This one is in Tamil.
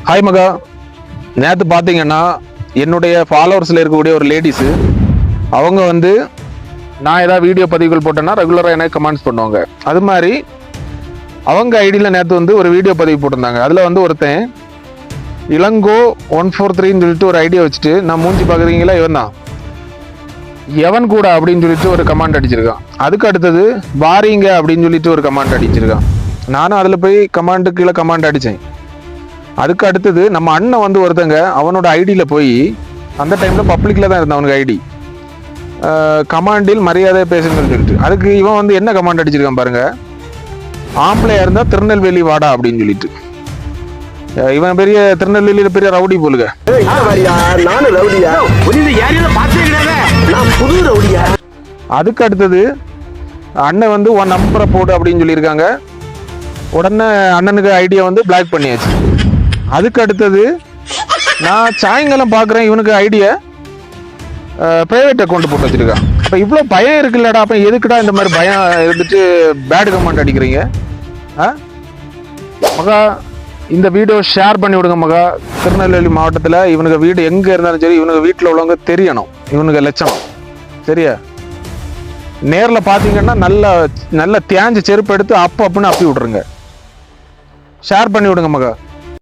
ஹாய் மகா, நேற்று பார்த்தீங்கன்னா என்னுடைய ஃபாலோவர்ஸில் இருக்கக்கூடிய ஒரு லேடிஸு அவங்க வந்து நான் ஏதாவது வீடியோ பதிவுகள் போட்டேன்னா ரெகுலராக எனக்கு கமெண்ட்ஸ் பண்ணுவாங்க. அது மாதிரி அவங்க ஐடியில் நேற்று வந்து ஒரு வீடியோ பதிவு போட்டிருந்தாங்க. அதில் வந்து ஒருத்தன் இளங்கோ 143 சொல்லிட்டு ஒரு ஐடியா வச்சுட்டு, நான் மூஞ்சி பார்க்குறீங்களா இவன் தான் எவன் கூட அப்படின்னு சொல்லிட்டு ஒரு கமெண்ட் அடிச்சிருக்கான். அதுக்கு அடுத்தது வாரீங்க அப்படின்னு சொல்லிட்டு ஒரு கமெண்ட் அடிச்சிருக்கான். நானும் அதில் போய் கமெண்ட்டு கீழே கமெண்ட் அடித்தேன். அதுக்கு அடுத்தது நம்ம அண்ணன் வந்து ஒருத்தங்க அவனோட ஐடியில் போய் அந்த டைமில் பப்ளிக்கில் தான் இருந்தான் அவனுக்கு ஐடி, கமாண்டில் மரியாதை பேசுங்கன்னு சொல்லிட்டு. அதுக்கு இவன் வந்து என்ன கமாண்ட் அடிச்சிருக்கான் பாருங்க, ஆம்பளையா இருந்தா திருநெல்வேலி வாடா அப்படின்னு சொல்லிட்டு. இவன் பெரிய திருநெல்வேலியில பெரிய ரவுடி போலுங்க. அதுக்கு அடுத்தது அண்ணன் வந்து உன் நம்பரை போடு அப்படின்னு சொல்லியிருக்காங்க. உடனே அண்ணனுக்கு ஐடியா வந்து பிளாக் பண்ணியாச்சு. அதுக்கு அடுத்தது நான் சாயங்காலம் பார்க்குறேன் இவனுக்கு ஐடியா ப்ரைவேட் அக்கௌண்ட் போட்டு வச்சிருக்கான். இப்போ இவ்வளோ பயம் இருக்குல்லடா, அப்போ எதுக்குடா இந்த மாதிரி பயம் இருந்துட்டு பேட் கமெண்ட் அடிக்கிறீங்க? மகா, இந்த வீடியோ ஷேர் பண்ணி விடுங்க மகா. திருநெல்வேலி மாவட்டத்தில் இவனுக்கு வீடு எங்கே இருந்தாலும் சரி, இவனுக்கு வீட்டில் உள்ளவங்க தெரியணும் இவனுக்கு லட்சணம். சரியா? நேரில் பார்த்தீங்கன்னா நல்ல தேஞ்ச செருப்பு எடுத்து அப்புன்னு அப்பி விட்ருங்க. ஷேர் பண்ணி விடுங்க மகா.